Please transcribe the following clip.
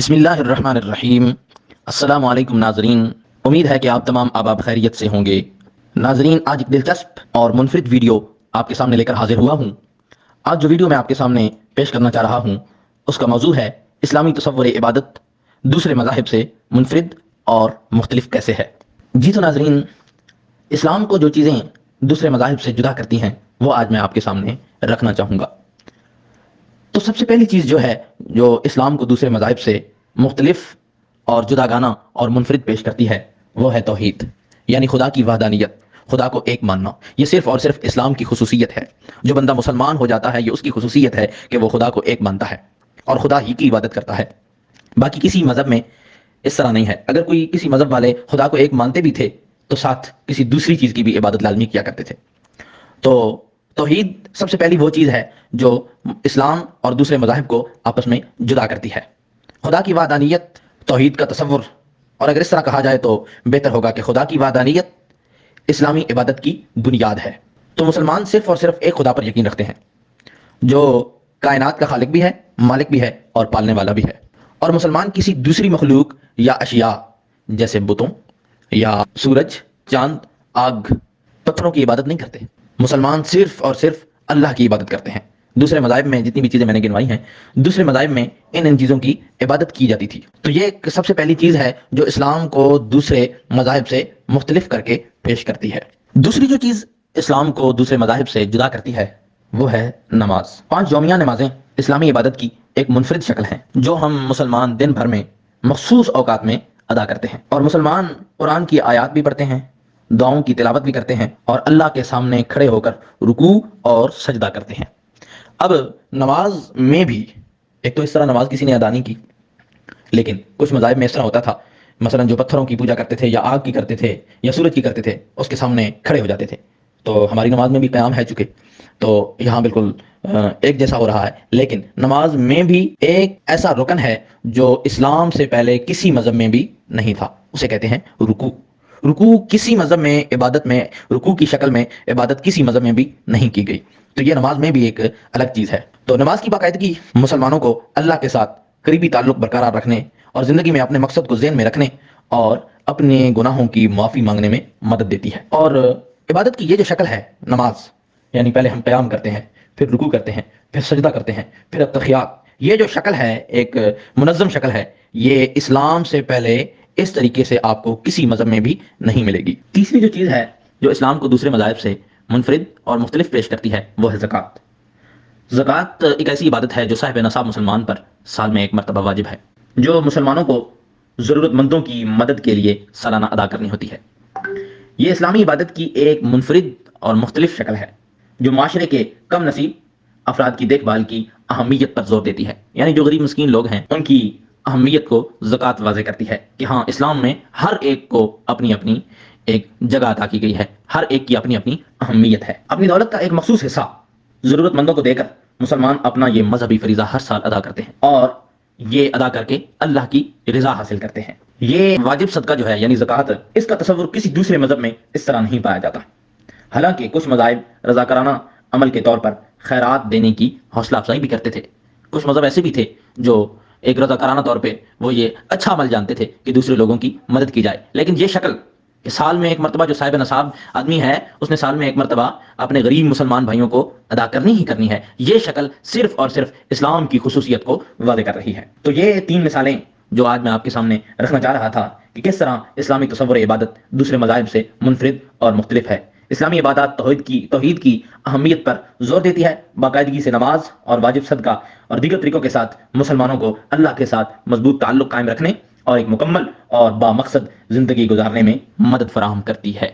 بسم اللہ الرحمن الرحیم۔ السلام علیکم ناظرین، امید ہے کہ آپ تمام احباب خیریت سے ہوں گے۔ ناظرین، آج ایک دلچسپ اور منفرد ویڈیو آپ کے سامنے لے کر حاضر ہوا ہوں۔ آج جو ویڈیو میں آپ کے سامنے پیش کرنا چاہ رہا ہوں اس کا موضوع ہے اسلامی تصور عبادت دوسرے مذاہب سے منفرد اور مختلف کیسے ہے۔ جی تو ناظرین، اسلام کو جو چیزیں دوسرے مذاہب سے جدا کرتی ہیں وہ آج میں آپ کے سامنے رکھنا چاہوں گا۔ تو سب سے پہلی چیز جو ہے جو اسلام کو دوسرے مذاہب سے مختلف اور جداگانہ اور منفرد پیش کرتی ہے وہ ہے توحید، یعنی خدا کی وحدانیت، خدا کو ایک ماننا۔ یہ صرف اور صرف اسلام کی خصوصیت ہے۔ جو بندہ مسلمان ہو جاتا ہے یہ اس کی خصوصیت ہے کہ وہ خدا کو ایک مانتا ہے اور خدا ہی کی عبادت کرتا ہے۔ باقی کسی مذہب میں اس طرح نہیں ہے۔ اگر کوئی کسی مذہب والے خدا کو ایک مانتے بھی تھے تو ساتھ کسی دوسری چیز کی بھی عبادت لازمی کیا کرتے تھے۔ تو توحید سب سے پہلی وہ چیز ہے جو اسلام اور دوسرے مذاہب کو آپس میں جدا کرتی ہے۔ خدا کی وحدانیت توحید کا تصور، اور اگر اس طرح کہا جائے تو بہتر ہوگا کہ خدا کی وحدانیت اسلامی عبادت کی بنیاد ہے۔ تو مسلمان صرف اور صرف ایک خدا پر یقین رکھتے ہیں جو کائنات کا خالق بھی ہے، مالک بھی ہے اور پالنے والا بھی ہے۔ اور مسلمان کسی دوسری مخلوق یا اشیاء جیسے بتوں یا سورج، چاند، آگ، پتھروں کی عبادت نہیں کرتے۔ مسلمان صرف اور صرف اللہ کی عبادت کرتے ہیں۔ دوسرے مذاہب میں جتنی بھی چیزیں میں نے گنوائی ہیں، دوسرے مذاہب میں ان چیزوں کی عبادت کی جاتی تھی۔ تو یہ ایک سب سے پہلی چیز ہے جو اسلام کو دوسرے مذاہب سے مختلف کر کے پیش کرتی ہے۔ دوسری جو چیز اسلام کو دوسرے مذاہب سے جدا کرتی ہے وہ ہے نماز۔ 5 یومیہ نمازیں اسلامی عبادت کی ایک منفرد شکل ہیں جو ہم مسلمان دن بھر میں مخصوص اوقات میں ادا کرتے ہیں۔ اور مسلمان قرآن کی آیات بھی پڑھتے ہیں، دعاؤں کی تلاوت بھی کرتے ہیں اور اللہ کے سامنے کھڑے ہو کر رکوع اور سجدہ کرتے ہیں۔ اب نماز میں بھی ایک تو اس طرح نماز کسی نے ادا نہیں کی، لیکن کچھ مذاہب میں اس طرح ہوتا تھا، مثلا جو پتھروں کی پوجا کرتے تھے یا آگ کی کرتے تھے یا سورج کی کرتے تھے اس کے سامنے کھڑے ہو جاتے تھے۔ تو ہماری نماز میں بھی قیام ہے چکے، تو یہاں بالکل ایک جیسا ہو رہا ہے۔ لیکن نماز میں بھی ایک ایسا رکن ہے جو اسلام سے پہلے کسی مذہب میں بھی نہیں تھا، اسے کہتے ہیں رکوع۔ رکوع کسی مذہب میں عبادت میں، رکوع کی شکل میں عبادت کسی مذہب میں بھی نہیں کی گئی۔ تو یہ نماز میں بھی ایک الگ چیز ہے۔ تو نماز کی باقاعدگی مسلمانوں کو اللہ کے ساتھ قریبی تعلق برقرار رکھنے اور زندگی میں اپنے مقصد کو ذہن میں رکھنے اور اپنے گناہوں کی معافی مانگنے میں مدد دیتی ہے۔ اور عبادت کی یہ جو شکل ہے نماز، یعنی پہلے ہم قیام کرتے ہیں، پھر رکوع کرتے ہیں، پھر سجدہ کرتے ہیں، پھر التحیات، یہ جو شکل ہے ایک منظم شکل ہے، یہ اسلام سے پہلے اس طریقے سے آپ کو کسی مذہب میں بھی نہیں ملے گی۔ تیسری جو چیز ہے جو اسلام کو دوسرے مذاہب سے منفرد اور مختلف پیش کرتی ہے وہ ہے زکوٰۃ۔ زکوٰۃ ایک ایسی عبادت ہے جو صاحب نصاب مسلمان پر سال میں ایک مرتبہ واجب ہے، جو مسلمانوں کو ضرورت مندوں کی مدد کے لیے سالانہ ادا کرنی ہوتی ہے۔ یہ اسلامی عبادت کی ایک منفرد اور مختلف شکل ہے جو معاشرے کے کم نصیب افراد کی دیکھ بھال کی اہمیت پر زور دیتی ہے، یعنی جو غریب مسکین لوگ ہیں ان کی اہمیت کو زکوٰۃ واضح کرتی ہے کہ ہاں اسلام میں ہر ایک کو اپنی اپنی ایک جگہ عطا کی گئی ہے، ہر ایک کی اپنی اپنی اہمیت ہے۔ اپنی دولت کا ایک مخصوص حصہ ضرورت مندوں کو دے کر مسلمان اپنا یہ مذہبی فریضہ ہر سال ادا کرتے ہیں اور یہ ادا کر کے اللہ کی رضا حاصل کرتے ہیں۔ یہ واجب صدقہ جو ہے یعنی زکوٰۃ، اس کا تصور کسی دوسرے مذہب میں اس طرح نہیں پایا جاتا۔ حالانکہ کچھ مذاہب رضاکارانہ عمل کے طور پر خیرات دینے کی حوصلہ افزائی بھی کرتے تھے۔ کچھ مذہب ایسے بھی تھے جو ایک رضاکارانہ طور پہ وہ یہ اچھا عمل جانتے تھے کہ دوسرے لوگوں کی مدد کی جائے۔ لیکن یہ شکل کہ سال میں ایک مرتبہ جو صاحب نصاب آدمی ہے اس نے سال میں ایک مرتبہ اپنے غریب مسلمان بھائیوں کو ادا کرنی ہی کرنی ہے، یہ شکل صرف اور صرف اسلام کی خصوصیت کو واضح کر رہی ہے۔ تو یہ 3 مثالیں جو آج میں آپ کے سامنے رکھنا چاہ رہا تھا کہ کس طرح اسلامی تصور عبادت دوسرے مذاہب سے منفرد اور مختلف ہے۔ اسلامی عبادات توحید کی اہمیت پر زور دیتی ہے، باقاعدگی سے نماز اور واجب صدقہ اور دیگر طریقوں کے ساتھ مسلمانوں کو اللہ کے ساتھ مضبوط تعلق قائم رکھنے اور ایک مکمل اور بامقصد زندگی گزارنے میں مدد فراہم کرتی ہے۔